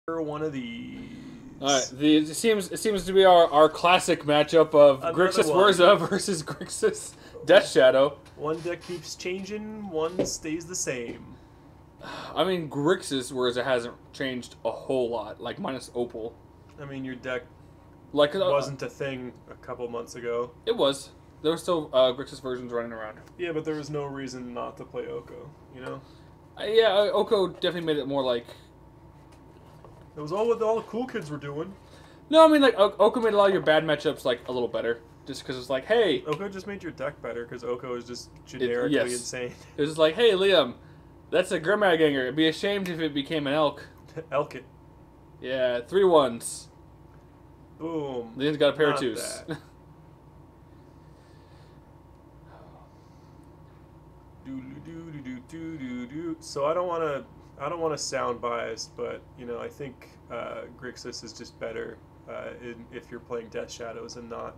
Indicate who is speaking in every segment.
Speaker 1: One of these.
Speaker 2: All right, it seems to be our classic matchup of Grixis whirza versus Grixis Death Shadow.
Speaker 1: One deck keeps changing, one stays the same.
Speaker 2: I mean, Grixis whirza hasn't changed a whole lot, like minus Opal.
Speaker 1: I mean, your deck
Speaker 2: Like
Speaker 1: wasn't a thing a couple months ago.
Speaker 2: It was. There were still Grixis versions running around.
Speaker 1: Yeah, but there was no reason not to play Oko, you know?
Speaker 2: Yeah, Oko definitely made it more like...
Speaker 1: It was all what all the cool kids were doing.
Speaker 2: No, I mean, like, Oko made a lot of your bad matchups, like, a little better. Just because it's like, hey...
Speaker 1: Oko just made your deck better, because Oko is just generically insane.
Speaker 2: It was like, hey, Liam, that's a Grimag Ganger. It'd be a shame if it became an elk.
Speaker 1: Elk it.
Speaker 2: Yeah, 3 1s.
Speaker 1: Boom.
Speaker 2: Liam's got a pair of 2s.
Speaker 1: So I don't want to sound biased, but you know I think Grixis is just better if you're playing Death Shadows and not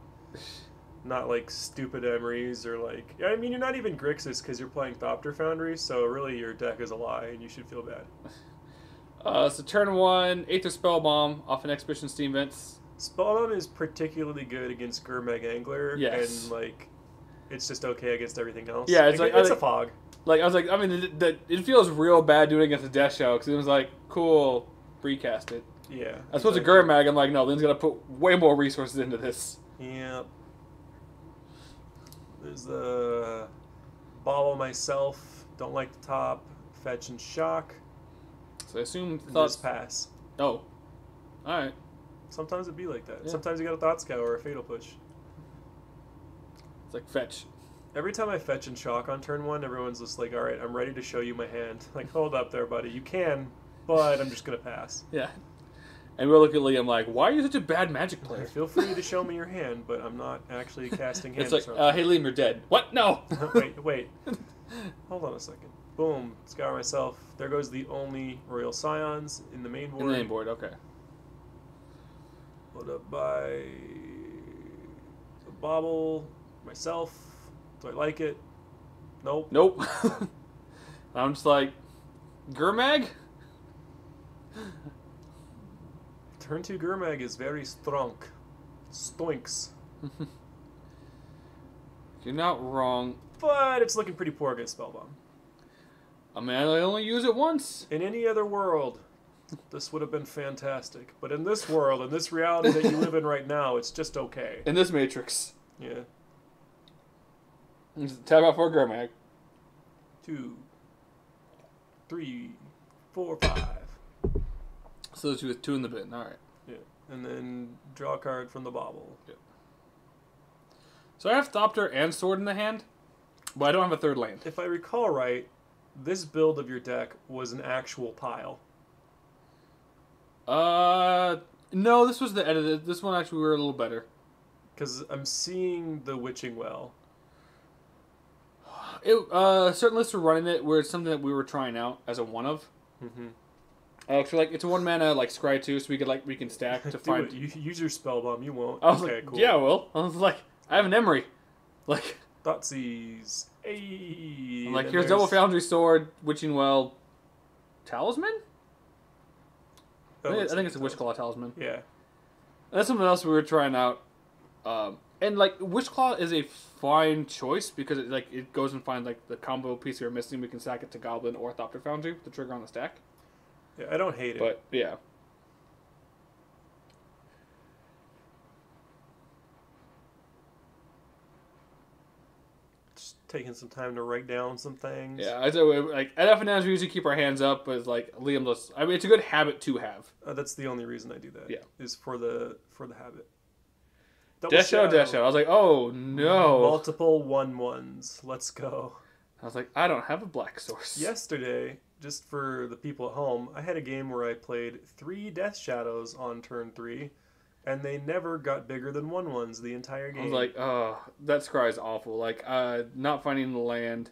Speaker 1: like stupid Emeries or like I mean you're not even Grixis because you're playing Thopter Foundry, so really your deck is a lie and you should feel bad.
Speaker 2: So turn 1, Aether Spell Bomb off an Expedition Steam Vents.
Speaker 1: Spellbomb is particularly good against Gurmag Angler,
Speaker 2: yes.
Speaker 1: And like it's just okay against everything else.
Speaker 2: Yeah, it's like
Speaker 1: it's a fog.
Speaker 2: Like I was like, I mean, it feels real bad doing it against a Death Shadow because it was like, cool, recast it.
Speaker 1: Yeah.
Speaker 2: I suppose a Gurmag, I'm like, no, Lynn's gonna put way more resources into this.
Speaker 1: Yeah. There's the Bobble myself. Don't like the top. Fetch and shock.
Speaker 2: So I assume
Speaker 1: Thoughts pass.
Speaker 2: Oh, all right.
Speaker 1: Sometimes it'd be like that.
Speaker 2: Yeah.
Speaker 1: Sometimes you got a Thought Scour or a Fatal Push.
Speaker 2: It's like fetch.
Speaker 1: Every time I fetch and shock on turn 1, everyone's just like, all right, I'm ready to show you my hand. Like, hold up there, buddy. You can, but I'm just going to pass.
Speaker 2: Yeah. And we're looking at Liam like, why are you such a bad Magic player?
Speaker 1: Feel free to show me your hand, but I'm not actually casting hand.
Speaker 2: It's like, hey Liam, you're dead. What? No!
Speaker 1: Wait. Hold on a second. Boom. Scour myself. There goes the only Royal Scions in the main board.
Speaker 2: In the main board, okay.
Speaker 1: Put up by the Bobble. Myself. Do I like it? Nope.
Speaker 2: Nope. I'm just like, Gurmag?
Speaker 1: Turn 2 Gurmag is very strong. Stoinks.
Speaker 2: You're not wrong.
Speaker 1: But it's looking pretty poor against Spellbomb.
Speaker 2: I mean, I only use it once.
Speaker 1: In any other world, this would have been fantastic. But in this world, in this reality that you live in right now, it's just okay.
Speaker 2: In this Matrix.
Speaker 1: Yeah.
Speaker 2: Just tap out for a Gurmag.
Speaker 1: 2, 3, 4, 5.
Speaker 2: So she was 2 in the bin. All right.
Speaker 1: Yeah. And then draw a card from the Bobble.
Speaker 2: Yeah. So I have Thopter and Sword in the hand, but I don't have a 3rd land.
Speaker 1: If I recall right, this build of your deck was an actual pile.
Speaker 2: No, this was the edited. This one actually we were a little better.
Speaker 1: Because I'm seeing the Witching Well.
Speaker 2: Certain lists were running it where it's something that we were trying out as a one of.
Speaker 1: Mm-hmm.
Speaker 2: So like it's a 1 mana like Scry 2, so we can stack to find.
Speaker 1: It. You use your Spellbomb, you won't.
Speaker 2: I was
Speaker 1: okay,
Speaker 2: like,
Speaker 1: cool.
Speaker 2: yeah, well, I was like, I have an Emery, like.
Speaker 1: Thoughtseize. Hey.
Speaker 2: I'm like, here's Double Foundry Sword, Witching Well, Talisman. I think it's a Witchclaw Talisman.
Speaker 1: Yeah.
Speaker 2: That's something else we were trying out. And like Witchclaw is a fine choice because it goes and finds like the combo piece you're missing. We can stack it to Goblin or Thopter Foundry to trigger on the stack.
Speaker 1: Yeah, I don't hate it.
Speaker 2: But yeah.
Speaker 1: Just taking some time to write down some things.
Speaker 2: Yeah, I do. Like at FNMs, we usually keep our hands up, but like Liam does. I mean, it's a good habit to have.
Speaker 1: That's the only reason I do that.
Speaker 2: Yeah,
Speaker 1: is for the habit.
Speaker 2: Death Shadow. I was like, oh no.
Speaker 1: Multiple 1/1s. Let's go.
Speaker 2: I was like, I don't have a black source.
Speaker 1: Yesterday, just for the people at home, I had a game where I played 3 Death Shadows on turn 3, and they never got bigger than 1/1s the entire game.
Speaker 2: I was like, oh, that scry is awful. Like, not finding the land.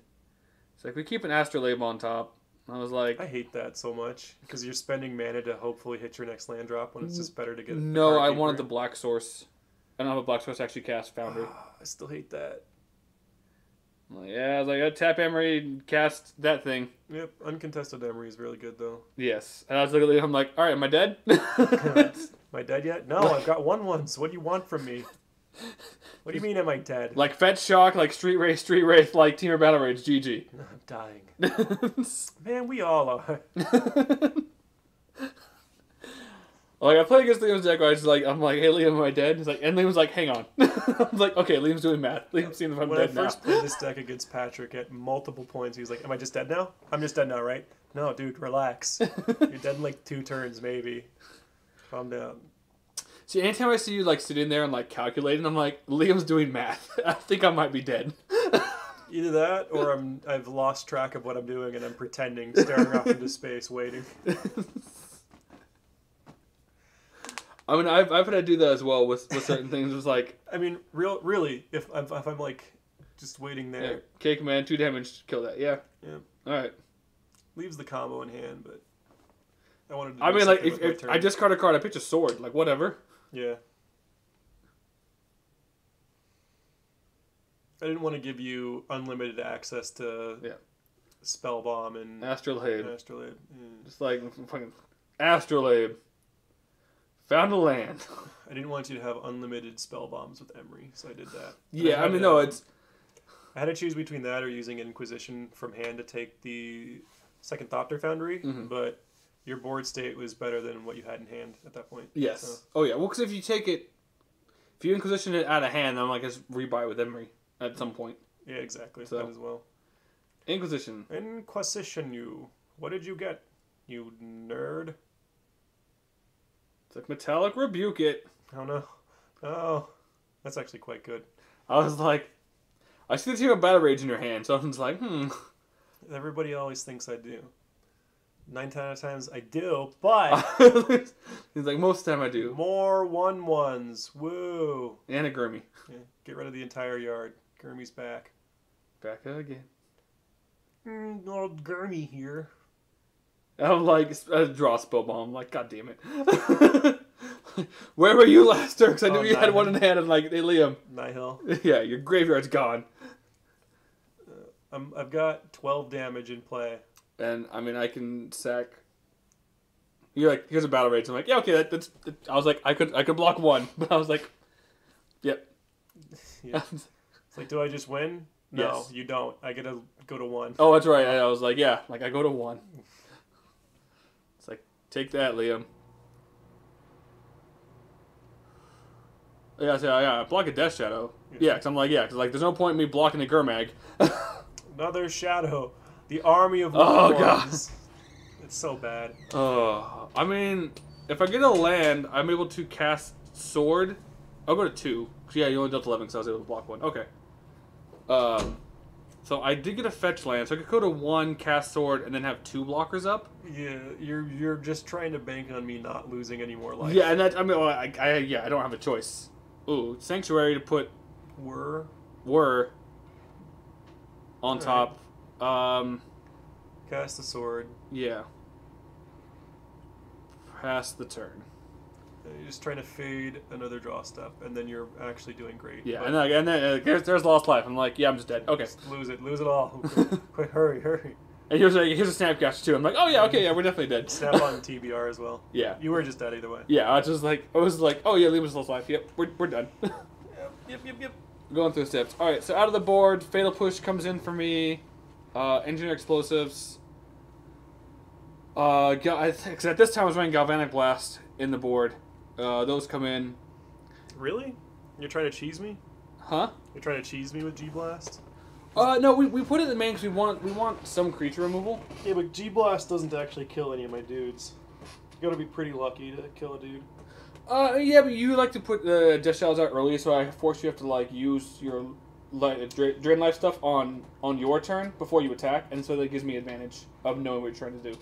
Speaker 2: It's like, we keep an Astrolabe on top. I was like...
Speaker 1: I hate that so much, because you're spending mana to hopefully hit your next land drop when it's just better to get...
Speaker 2: No, I wanted the black source. I don't have a black source to actually cast Foundry.
Speaker 1: I still hate that.
Speaker 2: I'm like, yeah, I was like, I tap Emery and cast that thing.
Speaker 1: Yep, uncontested Emery is really good though.
Speaker 2: Yes. And I was looking at him, I'm like, all right, am I dead?
Speaker 1: Am I dead yet? No, I've got 1/1s. What do you want from me? What do you mean, am I dead?
Speaker 2: Like Fetch Shock, like Street Wraith, like Team or Battle Rage, GG.
Speaker 1: I'm dying. Man, we all are.
Speaker 2: Like I played against Liam's deck, where I'm like, hey Liam, am I dead? He's like, and Liam's like, hang on. I was like, okay, Liam's doing math. Liam's seeing if I'm
Speaker 1: when
Speaker 2: dead
Speaker 1: I
Speaker 2: now.
Speaker 1: first played this deck against Patrick at multiple points, he was like, am I just dead now? I'm just dead now, right? No, dude, relax. You're dead in like 2 turns, maybe. Calm down.
Speaker 2: See, anytime I see you like sitting there and like calculating, I'm like, Liam's doing math. I think I might be dead.
Speaker 1: Either that, or I've lost track of what I'm doing and I'm pretending, staring off into space, waiting.
Speaker 2: I mean, I've had to do that as well with certain things. It was like,
Speaker 1: I mean, really, if I'm like just waiting there,
Speaker 2: yeah, Cake Man, 2 damage, kill that. Yeah.
Speaker 1: Yeah.
Speaker 2: All right.
Speaker 1: Leaves the combo in hand, but I wanted to.
Speaker 2: I mean, like,
Speaker 1: something with
Speaker 2: if
Speaker 1: my
Speaker 2: I
Speaker 1: turn.
Speaker 2: discard a card, I pitch a sword. Like, whatever.
Speaker 1: Yeah. I didn't want to give you unlimited access to Spell Bomb and
Speaker 2: Astrolabe.
Speaker 1: Astrolabe. Yeah.
Speaker 2: Just like fucking Astrolabe. Found a land.
Speaker 1: I didn't want you to have unlimited Spell Bombs with Emery, so I did that.
Speaker 2: Yeah, I mean, no, it's...
Speaker 1: I had to choose between that or using Inquisition from hand to take the second Thopter Foundry, but your board state was better than what you had in hand at that point.
Speaker 2: Yes.
Speaker 1: So.
Speaker 2: Oh, yeah. Well, because if you take it... If you Inquisition it out of hand, then I'm like, just rebuy it with Emery at some point.
Speaker 1: Yeah, exactly.
Speaker 2: So.
Speaker 1: That as well.
Speaker 2: Inquisition.
Speaker 1: Inquisition you. What did you get, you nerd?
Speaker 2: It's like, Metallic Rebuke it.
Speaker 1: Oh, no. Oh, that's actually quite good.
Speaker 2: I was like... I see the Team of Battle Rage in your hand, so I'm just like,
Speaker 1: Everybody always thinks I do. 9 out of times I do, but...
Speaker 2: He's like, most of the time I do.
Speaker 1: More 1/1s. Woo.
Speaker 2: And a Gurmy.
Speaker 1: Yeah, get rid of the entire yard. Gurmy's back.
Speaker 2: Back again.
Speaker 1: Old Gurmy here.
Speaker 2: I'm like, draw Spell Bomb. I'm like, god damn it. Where were you last turn? Because I knew you had one in hand. I'm like, hey, Liam.
Speaker 1: Nihil.
Speaker 2: Yeah, your graveyard's gone.
Speaker 1: I've got 12 damage in play.
Speaker 2: And, I mean, I can sack... You're like, here's a Battle Rage. I'm like, yeah, okay, that's... I was like, I could block 1. But I was like, yep.
Speaker 1: Yeah. It's like, do I just win? No,
Speaker 2: Yes.
Speaker 1: you don't. I get to go to 1.
Speaker 2: Oh, that's right. I was like, yeah, like, I go to 1. It's like, take that, Liam. Yeah, so, yeah, block a Death Shadow. Yeah, because I'm like, yeah, because like, there's no point in me blocking a Gurmag.
Speaker 1: Another Shadow. The army of
Speaker 2: Oh,
Speaker 1: ones.
Speaker 2: God.
Speaker 1: It's so bad.
Speaker 2: I mean, if I get a land, I'm able to cast Sword. I'll go to 2. Yeah, you only dealt 11 because I was able to block 1. Okay. So I did get a fetch land, so I could go to 1, cast Sword, and then have 2 blockers up.
Speaker 1: Yeah, you're just trying to bank on me not losing any more life.
Speaker 2: Yeah, and that, I mean, I don't have a choice. Ooh, Sanctuary to put were on top.
Speaker 1: Cast the sword.
Speaker 2: Yeah. Pass the turn.
Speaker 1: You're just trying to fade another draw step, and then you're actually doing great.
Speaker 2: Yeah,
Speaker 1: but
Speaker 2: and then there's lost life. I'm like, yeah, I'm just dead. Okay.
Speaker 1: just lose it all. Quick, hurry.
Speaker 2: And here's a Snapcaster too. I'm like, oh yeah, okay, yeah, we're definitely dead.
Speaker 1: Snap on TBR as well.
Speaker 2: Yeah.
Speaker 1: You were just dead either way.
Speaker 2: Yeah, I was like, oh yeah, leave us lost life. Yep, we're done.
Speaker 1: Yep.
Speaker 2: Going through the steps. All right, so out of the board, Fatal Push comes in for me. Engineer Explosives. I think at this time I was running Galvanic Blast in the board. Those come in.
Speaker 1: Really? You're trying to cheese me?
Speaker 2: Huh?
Speaker 1: You're trying to cheese me with G Blast?
Speaker 2: No, we put it in the main because we want some creature removal.
Speaker 1: Yeah, but G Blast doesn't actually kill any of my dudes. You gotta be pretty lucky to kill a dude.
Speaker 2: Yeah, but you like to put the Death Shadows out early, so I force you have to like use your Drain Life stuff on your turn before you attack, and so that gives me advantage of knowing what you're trying to do,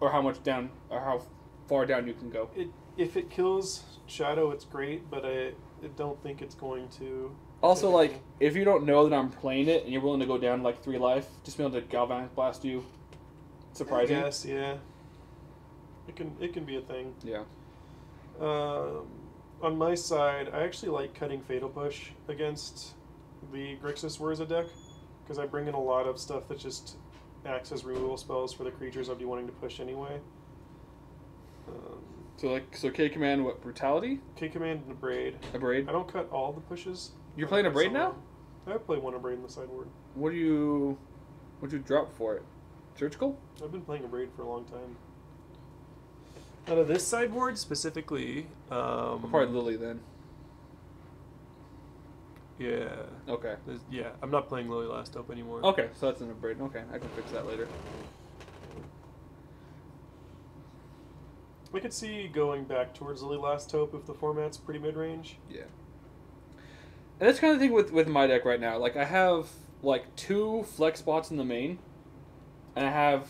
Speaker 2: or how much down or how far down you can go.
Speaker 1: If it kills Shadow, it's great, but I don't think it's going to.
Speaker 2: Also, like, if you don't know that I'm playing it and you're willing to go down like 3 life, just be able to Galvanic Blast you. Surprising.
Speaker 1: Yes, yeah. It can be a thing.
Speaker 2: Yeah.
Speaker 1: On my side, I actually like cutting Fatal Push against the Grixis whirza deck. because I bring in a lot of stuff that just acts as removal spells for the creatures I'd be wanting to push anyway.
Speaker 2: So K command, what, brutality?
Speaker 1: K command and a braid.
Speaker 2: A braid?
Speaker 1: I don't cut all the pushes.
Speaker 2: You're playing a braid now?
Speaker 1: I play one a braid in the sideboard.
Speaker 2: What'd you drop for it? Surgical?
Speaker 1: I've been playing a braid for a long time. Out of this sideboard specifically,
Speaker 2: Probably Lily then.
Speaker 1: Yeah.
Speaker 2: Okay.
Speaker 1: Yeah, I'm not playing Lily Last Hope anymore.
Speaker 2: Okay, so that's in a braid. Okay, I can fix that later.
Speaker 1: I could see going back towards Lily Last Hope if the format's pretty mid-range.
Speaker 2: Yeah. And that's kind of the thing with my deck right now. Like, I have, like, 2 flex spots in the main, and I have,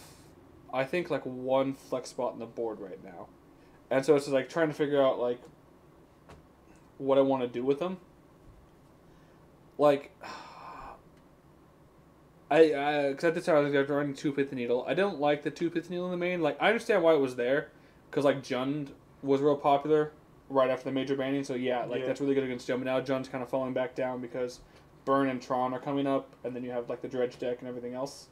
Speaker 2: I think, like, 1 flex spot in the board right now. And so it's just, like, trying to figure out, like, what I want to do with them. Like, because at this time I was running 2 Pith Needle. I don't like the 2 Pith Needle in the main. Like, I understand why it was there, because, like, Jund was real popular right after the major banning, so yeah, that's really good against Jund. But now Jund's kind of falling back down because Burn and Tron are coming up, and then you have, like, the Dredge deck and everything else.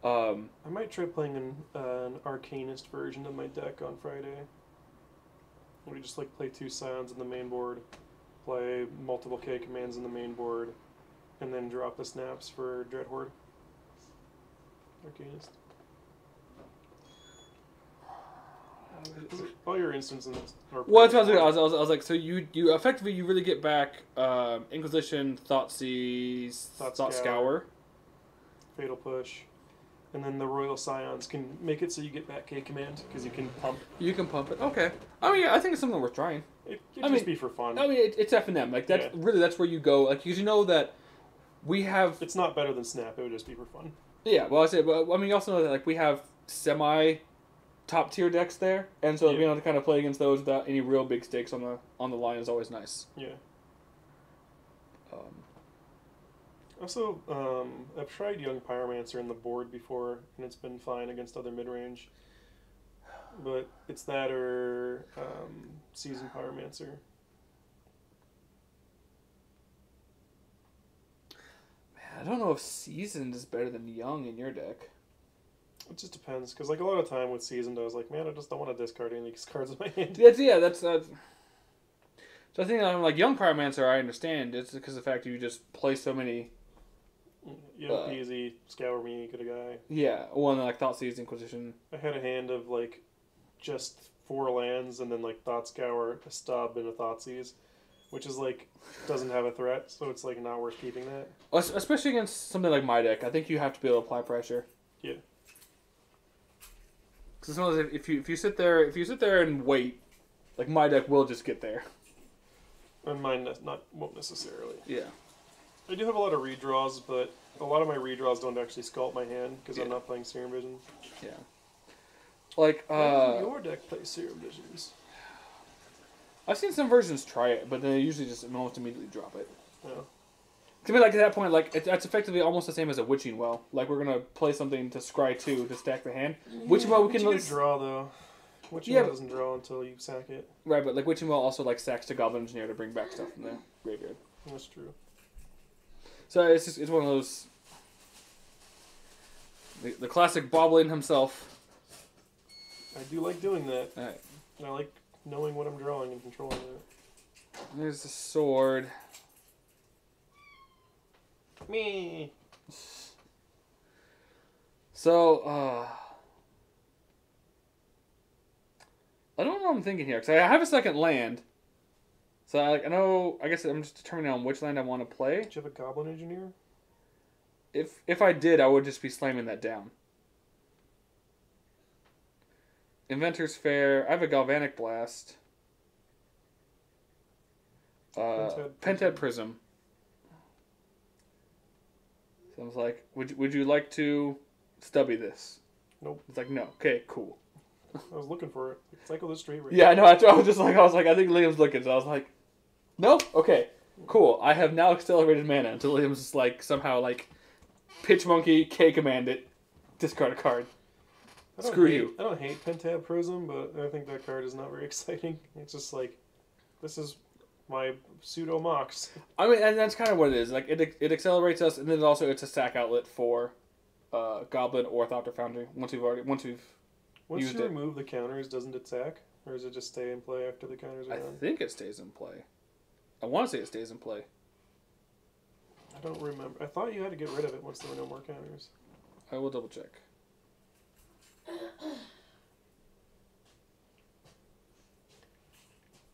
Speaker 1: I might try playing an Arcanist version of my deck on Friday. We just, like, play 2 Scions in the main board, play multiple K commands in the main board, and then drop the snaps for Dreadhorde. Arcanist. All your instances are...
Speaker 2: Well, that's what I was like, so you effectively, you really get back Inquisition, Thoughtseize, Thought Scour.
Speaker 1: Fatal Push. And then the Royal Scions can make it so you get back K command, because you can pump.
Speaker 2: You can pump it, okay. I mean, I think it's something worth trying.
Speaker 1: It could just be for fun.
Speaker 2: I mean, it's F&M. Like, that's where you go. Like, because you know that we have...
Speaker 1: It's not better than Snap, it would just be for fun.
Speaker 2: Yeah, well, I mean, you also know that, like, we have semi-top tier decks there, and so being able to kind of play against those without any real big stakes on the line is always nice.
Speaker 1: Yeah. Also, I've tried Young Pyromancer in the board before, and it's been fine against other mid-range. But it's that or Seasoned Pyromancer.
Speaker 2: Man, I don't know if Seasoned is better than Young in your deck.
Speaker 1: It just depends, because like a lot of time with Seasoned, I was like, man, I just don't want to discard any of these cards in my hand.
Speaker 2: That's So I think I'm like Young Pyromancer. I understand. It's because of the fact that you just play so many.
Speaker 1: Easy, Scour Me, get a guy.
Speaker 2: Yeah, one like Thoughtseize, Inquisition.
Speaker 1: I had a hand of like just 4 lands and then like Thought Scour, a Stub, and a Thoughtseize, which is like doesn't have a threat, so it's like not worth keeping that.
Speaker 2: Especially against something like my deck, I think you have to be able to apply pressure.
Speaker 1: Yeah.
Speaker 2: Because if you sit there and wait, like my deck will just get there.
Speaker 1: And mine won't necessarily.
Speaker 2: Yeah.
Speaker 1: I do have a lot of redraws, but a lot of my redraws don't actually sculpt my hand because I'm not playing Serum Vision.
Speaker 2: Yeah. Like,
Speaker 1: your deck plays Serum Visions.
Speaker 2: I've seen some versions try it, but they usually just almost immediately drop it.
Speaker 1: Yeah.
Speaker 2: To me, like, at that point, like, that's effectively almost the same as a Witching Well. Like, we're going to play something to scry 2 to stack the hand. Witching Well, we can...
Speaker 1: You draw, though. Witching Well doesn't draw until you sack it.
Speaker 2: Right, but, like, Witching Well also, like, sacks to Goblin Engineer to bring back stuff from the graveyard.
Speaker 1: That's true.
Speaker 2: So it's one of those... The classic Bobbling himself.
Speaker 1: I do like doing that.
Speaker 2: Alright.
Speaker 1: I like knowing what I'm drawing and controlling it.
Speaker 2: There's the sword.
Speaker 1: Me.
Speaker 2: So, I don't know what I'm thinking here, because I have a second land. So, I guess I'm just determining on which land I want to play.
Speaker 1: Do you have a Goblin Engineer?
Speaker 2: If I did, I would just be slamming that down. Inventor's Fair. I have a Galvanic Blast. Pentad Prism. So I was like, would you like to stubby this?
Speaker 1: Nope.
Speaker 2: It's like, no. Okay, cool.
Speaker 1: I was looking for it. Cycle this straight right.
Speaker 2: Yeah, I know. I was like, I think Liam's looking. So I was like, no? Okay, cool. I have now accelerated mana until Liam's just like, somehow like, Pitch Monkey, K command it, discard a card. Screw you.
Speaker 1: I don't hate Pentab Prism, but I think that card is not very exciting. It's just like, this is my pseudo mocks.
Speaker 2: I mean, and that's kind of what it is. Like it accelerates us, and then also it's a stack outlet for Goblin or Thopter Foundry once we've
Speaker 1: Once
Speaker 2: used
Speaker 1: you
Speaker 2: it.
Speaker 1: remove the counters, doesn't it sack? Or does it just stay in play after the counters are
Speaker 2: I
Speaker 1: gone?
Speaker 2: think it stays in play. I want to say it stays in play.
Speaker 1: I don't remember. I thought you had to get rid of it once there were no more counters.
Speaker 2: I will double check.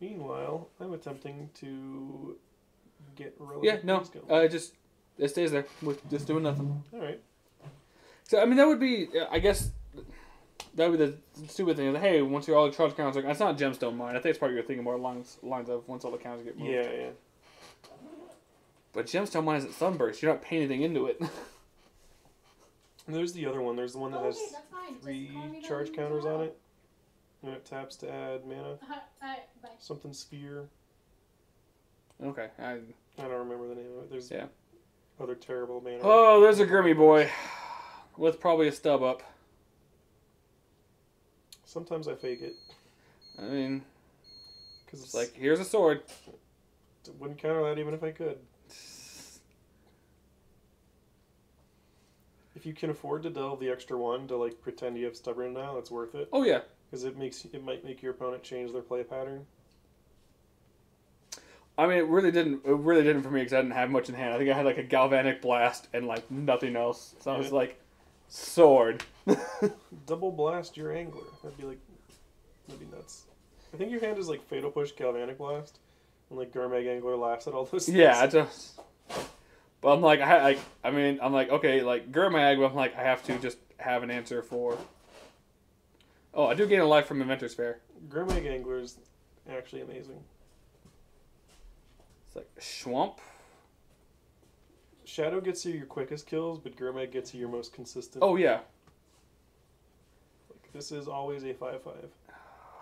Speaker 1: Meanwhile, I'm attempting to get relevant.
Speaker 2: Yeah, no,
Speaker 1: going.
Speaker 2: it stays there with just doing nothing.
Speaker 1: All right.
Speaker 2: So I mean, that would be, I guess, that would be the stupid thing. Is, hey, once you're all the charge counters, like, it's not gemstone mine. I think it's part of your thinking more lines of once all the counters get moved.
Speaker 1: Yeah.
Speaker 2: But gemstone mine isn't sunburst. You're not paying anything into it.
Speaker 1: And there's the other one. There's the one that has 3 charge counters on it. And it taps to add mana. Something sphere.
Speaker 2: Okay.
Speaker 1: I don't remember the name of it. There's other terrible mana.
Speaker 2: Oh, there's a Grimmy boy. With probably a stub up.
Speaker 1: Sometimes I fake it.
Speaker 2: I mean,
Speaker 1: Because
Speaker 2: it's like, here's a sword.
Speaker 1: Wouldn't counter that even if I could. If you can afford to delve the extra 1 to like pretend you have stubborn now, that's worth it.
Speaker 2: Oh, yeah.
Speaker 1: Because it might make your opponent change their play pattern.
Speaker 2: I mean, it really didn't for me because I didn't have much in hand. I think I had like a galvanic blast and like nothing else. So I was like, sword.
Speaker 1: Double blast your angler. That'd be nuts. I think your hand is like fatal push galvanic blast, and like Gurmag angler laughs at all those things.
Speaker 2: Yeah, but I'm like, I'm like, okay, like Gurmag, but I'm like, I have to just have an answer for. Oh, I do gain a life from Inventor's Fair.
Speaker 1: Gurmag angler is actually amazing.
Speaker 2: It's like Schwamp.
Speaker 1: Shadow gets you your quickest kills, but Gurmag gets you your most consistent.
Speaker 2: Oh yeah.
Speaker 1: Like, this is always a 5/5.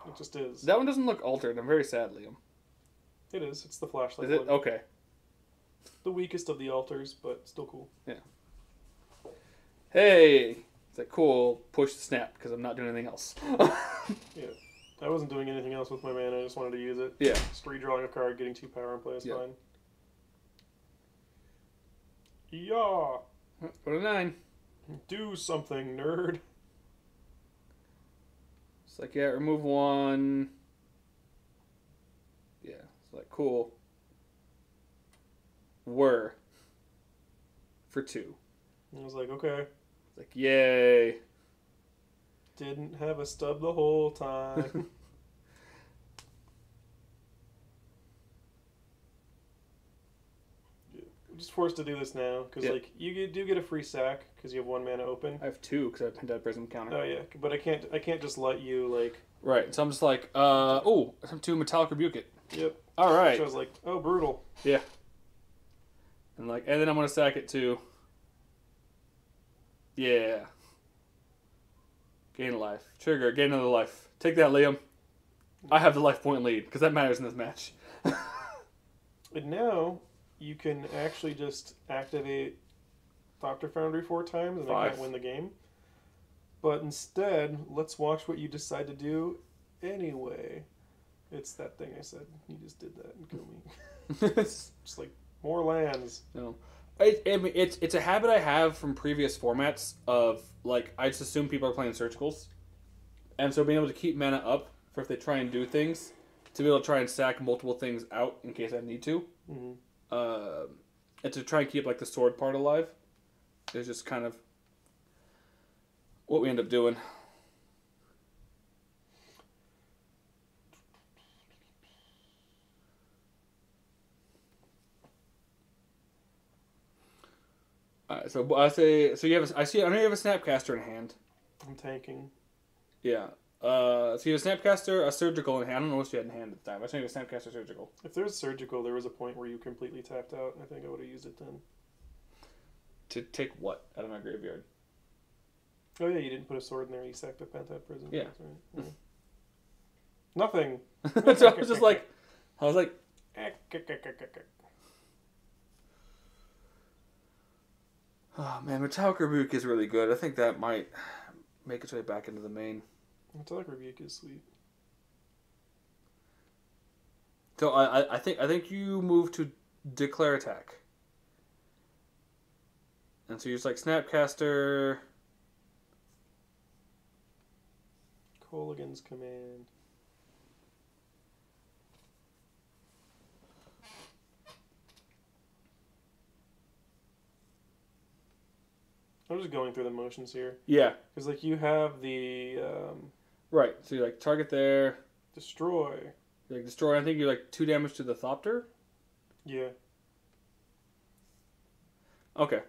Speaker 1: It just is.
Speaker 2: That one doesn't look altered. I'm very sad, Liam.
Speaker 1: It is. It's the flashlight.
Speaker 2: Is it?
Speaker 1: one.
Speaker 2: Okay.
Speaker 1: The weakest of the altars, but still cool.
Speaker 2: Yeah. Hey, it's like cool. Push the snap because I'm not doing anything else.
Speaker 1: Yeah. I wasn't doing anything else with my mana. I just wanted to use it.
Speaker 2: Yeah.
Speaker 1: Just redrawing a card, getting 2 power in play is fine. Yeah.
Speaker 2: Go to 9.
Speaker 1: Do something, nerd.
Speaker 2: It's like, yeah, remove 1. Yeah, it's like, cool. Were. For 2.
Speaker 1: I was like, okay.
Speaker 2: It's like, yay.
Speaker 1: Didn't have a stub the whole time. I'm just forced to do this now because like you do get a free sack because you have 1 mana open.
Speaker 2: I have 2 because I have Pentad Prism counter.
Speaker 1: Oh yeah, but I can't just let you like.
Speaker 2: Right, so I'm just like, oh, I'm 2 Metallic Rebuke it.
Speaker 1: Yep.
Speaker 2: All right.
Speaker 1: So I was like, oh, brutal.
Speaker 2: Yeah. And then I'm gonna sack it too. Yeah. Gain a life. Trigger. Gain another life. Take that, Liam. I have the life point lead because that matters in this match.
Speaker 1: And now you can actually just activate Thopter Foundry 4 times and I
Speaker 2: 5.
Speaker 1: can't win the game. But instead, let's watch what you decide to do anyway. It's that thing I said. You just did that and killed me. It's just like more lands.
Speaker 2: No. I mean, it's a habit I have from previous formats of, like, I just assume people are playing surgicals. And so being able to keep mana up for if they try and do things, to be able to try and sack multiple things out in case I need to.
Speaker 1: Mm-hmm.
Speaker 2: And to try and keep, like, the sword part alive is just kind of what we end up doing. Alright, so I say, so you have, I know you have a Snapcaster in hand.
Speaker 1: I'm tanking.
Speaker 2: Yeah. So you have a Snapcaster, a Surgical in hand. I don't know what you had in hand at the time. I think you have a Snapcaster Surgical.
Speaker 1: If there's surgical, there was a point where you completely tapped out, and I think I would have used it then.
Speaker 2: To take what out of my graveyard?
Speaker 1: Oh yeah, you didn't put a sword in there. You sacked a Pentad Prison.
Speaker 2: Yeah.
Speaker 1: That's right. Yeah. Nothing.
Speaker 2: So I was just like, oh man, Metallic Rebuke is really good. I think that might make its way back into the main.
Speaker 1: Metallic Rebuke is sweet.
Speaker 2: So I think you move to declare attack. And so you use like Snapcaster.
Speaker 1: Colligan's command. I'm just going through the motions here.
Speaker 2: Yeah.
Speaker 1: Because, like, you have the...
Speaker 2: Right. So you like target there.
Speaker 1: Destroy.
Speaker 2: You like destroy. I think you like 2 damage to the Thopter.
Speaker 1: Yeah.
Speaker 2: Okay.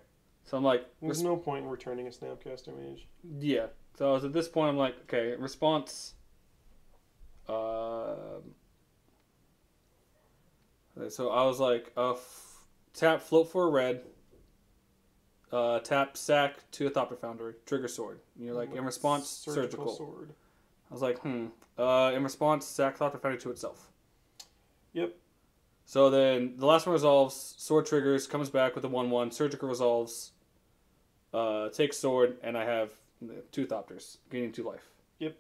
Speaker 2: So I'm like...
Speaker 1: There's no point in returning a Snapcaster Mage.
Speaker 2: Yeah. So I was at this point, I'm like, okay, response... So I was like, tap float for a red, tap sack to a Thopter Foundry, trigger sword. And you're like, in response, surgical.
Speaker 1: Sword.
Speaker 2: I was like, in response, sack Thopter Foundry to itself.
Speaker 1: Yep.
Speaker 2: So then the last one resolves, sword triggers, comes back with a 1/1, surgical resolves, takes sword, and I have 2 Thopters, gaining 2 life.
Speaker 1: Yep.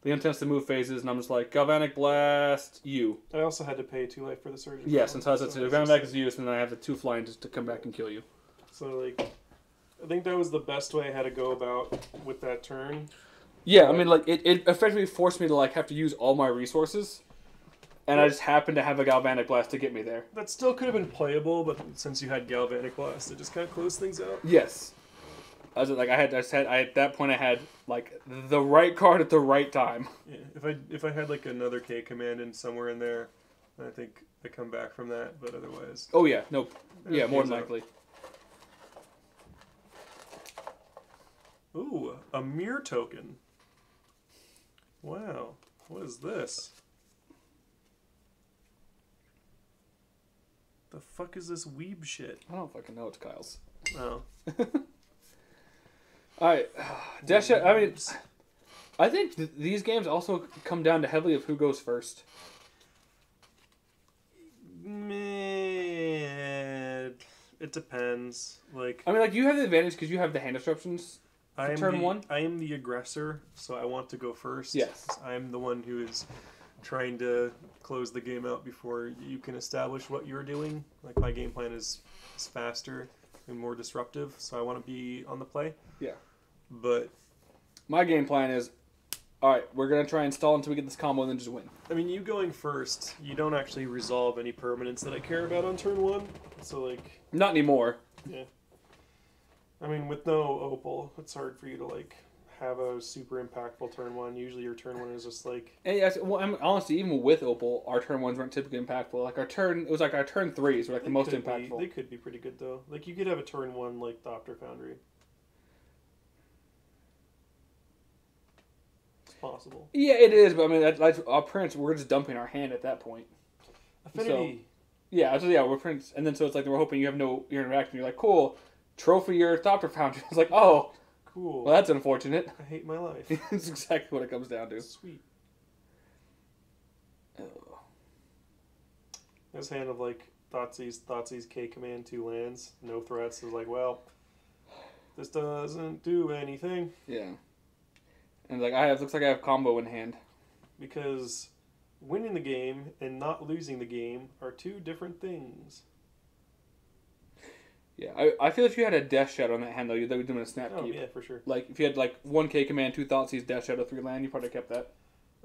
Speaker 2: Liam tends to move phases, and I'm just like, Galvanic Blast, you.
Speaker 1: I also had to pay 2 life for the surgical.
Speaker 2: Yeah, since I was at Galvanic is used, and then I have the 2 flying just to come back and kill you.
Speaker 1: So, like, I think that was the best way I had to go about with that turn.
Speaker 2: Yeah, I mean, like, it effectively forced me to, like, have to use all my resources, and I just happened to have a Galvanic Blast to get me there.
Speaker 1: That still could have been playable, but since you had Galvanic Blast, it just kind of closed things out.
Speaker 2: Yes. I was like, at that point I had like the right card at the right time.
Speaker 1: Yeah, if I had like another K command in somewhere in there, I think I come back from that. But otherwise,
Speaker 2: oh yeah, no, yeah, more than likely.
Speaker 1: Ooh, a mirror token. Wow, what is this? The fuck is this weeb shit?
Speaker 2: I don't fucking know. It's Kyle's.
Speaker 1: Oh.
Speaker 2: Alright, Dash. I mean, I think these games also come down to heavily of who goes first.
Speaker 1: Man, it depends. Like,
Speaker 2: I mean, like you have the advantage because you have the hand disruptions. Turn 1.
Speaker 1: I am the aggressor, so I want to go first.
Speaker 2: Yes,
Speaker 1: I'm the one who is trying to close the game out before you can establish what you're doing. Like my game plan is faster and more disruptive, so I want to be on the play.
Speaker 2: Yeah.
Speaker 1: But
Speaker 2: my game plan is, alright, we're going to try and stall until we get this combo and then just win.
Speaker 1: I mean, you going first, you don't actually resolve any permanents that I care about on turn 1. So, like...
Speaker 2: Not anymore.
Speaker 1: Yeah. I mean, with no Opal, it's hard for you to, like, have a super impactful turn 1. Usually your turn 1 is just, like...
Speaker 2: And yes, well, I mean, honestly, even with Opal, our turn 1s weren't typically impactful. Like, our turn 3s were, like, the most impactful.
Speaker 1: They could be pretty good, though. Like, you could have a turn 1, like, Thopter Foundry. Possible.
Speaker 2: Yeah, it is, but I mean, that's our prince. We're just dumping our hand at that point.
Speaker 1: Affinity.
Speaker 2: So, yeah, we're prince, and then so it's like we're hoping you have no your interaction. You're like, cool, trophy your Thopter Foundry. It's like, oh,
Speaker 1: cool.
Speaker 2: Well, that's unfortunate.
Speaker 1: I hate my life.
Speaker 2: That's exactly what it comes down to.
Speaker 1: Sweet.
Speaker 2: Oh.
Speaker 1: This hand of like Thoughtseize K command 2 lands, no threats is like, well, this doesn't do anything.
Speaker 2: Yeah. And like looks like I have combo in hand.
Speaker 1: Because winning the game and not losing the game are 2 different things.
Speaker 2: Yeah, I feel if you had a Death Shadow on that hand though, you'd be doing a snap keep.
Speaker 1: Oh yeah, for sure.
Speaker 2: Like if you had like 1K command, 2 Thoughtseize, Death Shadow, 3 land, you probably kept that.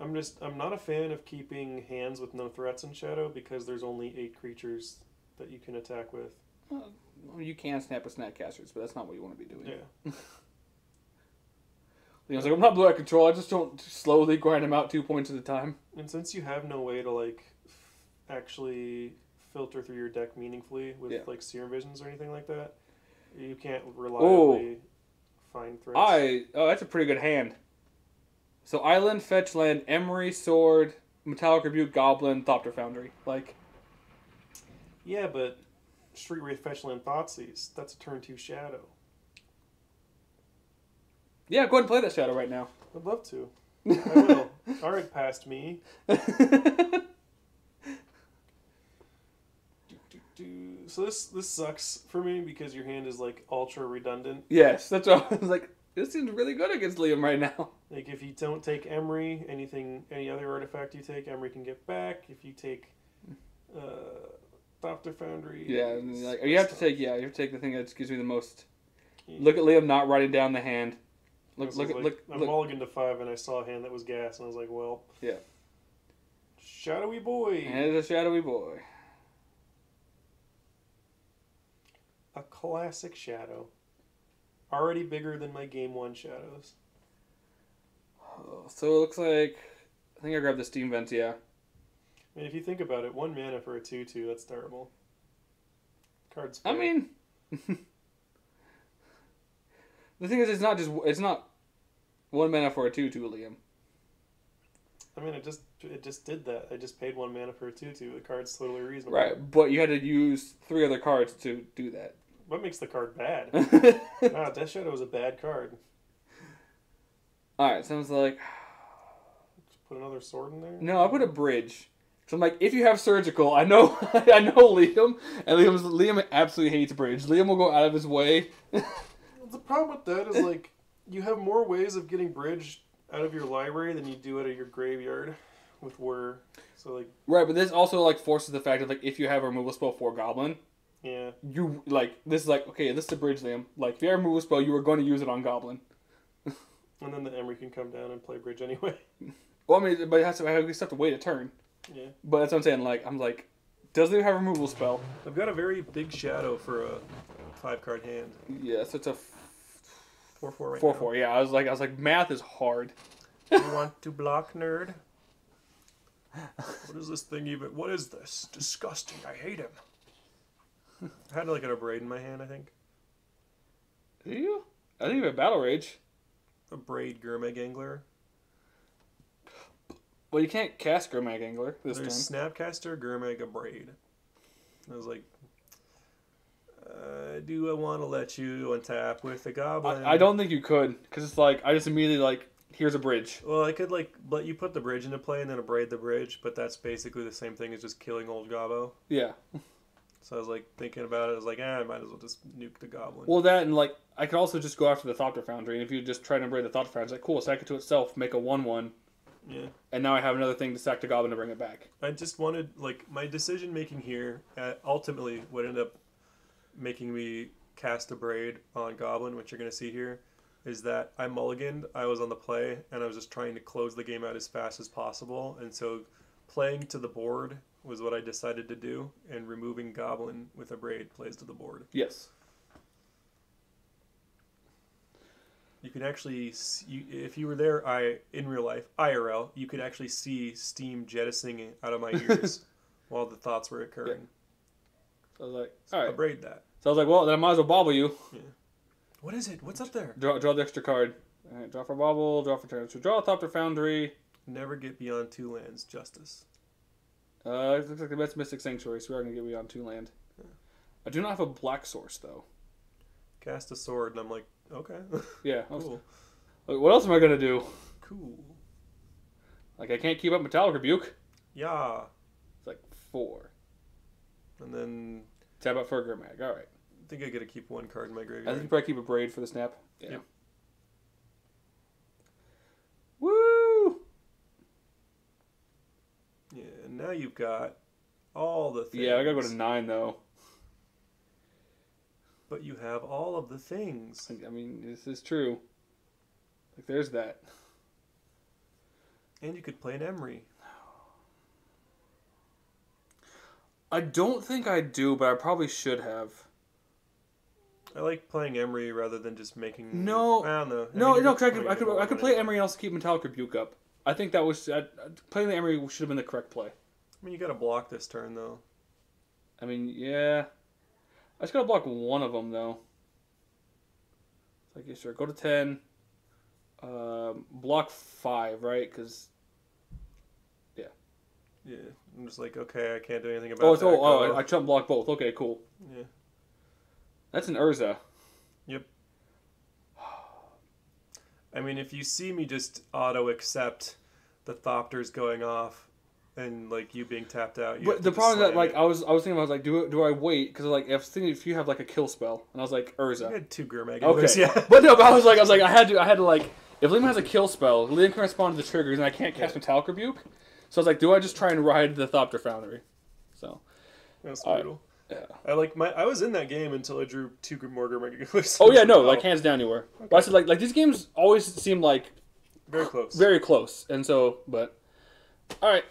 Speaker 1: I'm not a fan of keeping hands with no threats in Shadow because there's only 8 creatures that you can attack with.
Speaker 2: Well, you can snap with Snapcasters, but that's not what you want to be doing.
Speaker 1: Yeah.
Speaker 2: Leon's like, I'm not blue eye control, I just don't slowly grind them out 2 points at a time.
Speaker 1: And since you have no way to like actually filter through your deck meaningfully with like Serum Visions or anything like that, you can't reliably find threats.
Speaker 2: That's a pretty good hand. So Island, Fetch Land, Emery, Sword, Metallic Rebuke, Goblin, Thopter Foundry. Like,
Speaker 1: yeah, but Street Wraith, Fetch Land, Thoughtseize, that's a turn 2 Shadow.
Speaker 2: Yeah, go ahead and play that Shadow right now.
Speaker 1: I'd love to. I will. Alright, past me. So this sucks for me because your hand is like ultra redundant.
Speaker 2: Yes, that's what I was like. This seems really good against Liam right now.
Speaker 1: Like, if you don't take Emery, any other artifact you take, Emery can get back. If you take Thopter Foundry...
Speaker 2: Yeah, like, you have to take the thing that gives me the most... Yeah. Look at Liam not writing down the hand.
Speaker 1: Look. I'm mulliganed to 5, and I saw a hand that was gas, and I was like, well...
Speaker 2: Yeah.
Speaker 1: Shadowy boy.
Speaker 2: And it is a shadowy boy.
Speaker 1: A classic shadow. Already bigger than my Game 1 shadows.
Speaker 2: So it looks like... I think I grabbed the Steam Vents, yeah.
Speaker 1: I mean, if you think about it, 1 mana for a 2/2, that's terrible. Card's
Speaker 2: fair. I mean... the thing is, it's not 1 mana for a 2/2, Liam.
Speaker 1: I mean, it just did that. I just paid 1 mana for a 2/2. The card's totally reasonable.
Speaker 2: Right, but you had to use 3 other cards to do that.
Speaker 1: What makes the card bad? Death Shadow is a bad card.
Speaker 2: Alright, sounds like...
Speaker 1: Just put another sword in there?
Speaker 2: No, I put a bridge. So I'm like, if you have surgical, I know Liam, and Liam absolutely hates bridge. Liam will go out of his way.
Speaker 1: The problem with that is, like, you have more ways of getting bridge out of your library than you do out of your graveyard with whir. So, like...
Speaker 2: Right, but this also, like, forces the fact that, like, if you have a removal spell for Goblin...
Speaker 1: Yeah.
Speaker 2: You, like, this is like, okay, this is a bridge, Liam. Like, if you have a removal spell, you were going to use it on Goblin.
Speaker 1: And then the Emery can come down and play bridge anyway.
Speaker 2: Well, I mean, but I still have to wait a turn.
Speaker 1: Yeah.
Speaker 2: But that's what I'm saying, like, does Liam have a removal spell?
Speaker 1: I've got a very big shadow for a 5-card hand.
Speaker 2: Yeah, so it's a...
Speaker 1: 4/4 right
Speaker 2: 4/4, yeah. I was like, math is hard.
Speaker 1: You want to block, nerd? What is this thing even? What is this? Disgusting. I hate him. I had like a braid in my hand, I think.
Speaker 2: Do you? I think you have a Battle Rage.
Speaker 1: A braid Gurmag Angler.
Speaker 2: Well, you can't cast Gurmag Angler this
Speaker 1: There's
Speaker 2: time.
Speaker 1: Snapcaster, Gurmag, a braid. I was like, do I want to let you untap with a goblin?
Speaker 2: I don't think you could, because it's like, I just immediately like, here's a bridge.
Speaker 1: Well, I could like let you put the bridge into play and then braid the bridge, but that's basically the same thing as just killing old Gobbo.
Speaker 2: Yeah.
Speaker 1: So I was like thinking about it. I was like, I might as well just nuke the goblin.
Speaker 2: Well, that and like I could also just go after the Thopter Foundry, and if you just try to braid the Thopter Foundry, it's like cool, sack it to itself, make a 1/1.
Speaker 1: Yeah.
Speaker 2: And now I have another thing to sack the goblin to bring it back.
Speaker 1: I just wanted like my decision making here ultimately would end up making me cast a braid on goblin, which you're gonna see here, is that I mulliganed. I was on the play, and I was just trying to close the game out as fast as possible, and so playing to the board was what I decided to do, and removing Goblin with a braid plays to the board.
Speaker 2: Yes.
Speaker 1: You can actually see, if you were there in real life, IRL, you could actually see steam jettisoning out of my ears while the thoughts were occurring.
Speaker 2: Yeah. So I was like, all right.
Speaker 1: I braid that.
Speaker 2: So I was like, well, then I might as well bobble you.
Speaker 1: Yeah. What is it? What's up there?
Speaker 2: Draw the extra card. All right, draw for bobble, draw for turn. So draw a Thopter Foundry.
Speaker 1: Never get beyond 2 lands. Justice.
Speaker 2: It looks like the best Mystic Sanctuary, so we are going to get beyond 2 land. Yeah. I do not have a black source, though.
Speaker 1: Cast a sword, and I'm like, okay.
Speaker 2: Yeah.
Speaker 1: Cool.
Speaker 2: Like, what else am I going to do?
Speaker 1: Cool.
Speaker 2: Like, I can't keep up Metallic Rebuke.
Speaker 1: Yeah.
Speaker 2: It's like 4.
Speaker 1: And then...
Speaker 2: Tap out for a Gurmag. All right.
Speaker 1: I think I got to keep 1 card in my graveyard.
Speaker 2: I think you probably keep a braid for the snap. Yeah.
Speaker 1: Yep.
Speaker 2: Woo!
Speaker 1: Yeah, and now you've got all the things.
Speaker 2: Yeah, I gotta go to 9, though.
Speaker 1: But you have all of the things.
Speaker 2: I mean, this is true. Like, there's that.
Speaker 1: And you could play an Emery.
Speaker 2: I don't think I do, but I probably should have.
Speaker 1: I like playing Emery rather than just making...
Speaker 2: No.
Speaker 1: I don't know.
Speaker 2: No, because I could play Emery and also keep Metallic Rebuke up. I think that was... playing the Emery should have been the correct play.
Speaker 1: I mean, you gotta block this turn, though.
Speaker 2: I mean, yeah. I just gotta block one of them, though. Like, yeah, sure. Go to 10. Block 5, right? Because... Yeah.
Speaker 1: Yeah. I'm just like, okay, I can't do anything about that.
Speaker 2: I chump block both. Okay, cool.
Speaker 1: Yeah.
Speaker 2: That's an Urza.
Speaker 1: Yep. I mean, if you see me just auto-accept the Thopters going off and, like, you being tapped out...
Speaker 2: But the problem is that, like, I was thinking, I was like, do I wait? Because, like, I was thinking if you have, like, a kill spell. And I was like, Urza.
Speaker 1: You had 2 Gurmag.
Speaker 2: Okay.
Speaker 1: Yeah.
Speaker 2: But no, but I was like, I had to, like... if Liam has a kill spell, Liam can respond to the triggers, and I can't cast Metallic Rebuke. So I was like, do I just try and ride the Thopter Foundry? So
Speaker 1: that's brutal.
Speaker 2: Yeah.
Speaker 1: I was in that game until I drew 2 Mortar Regulars.
Speaker 2: Oh yeah, no, like hands down you were. Okay. But I said like these games always seem like
Speaker 1: very close.
Speaker 2: Very close. And so, but all right.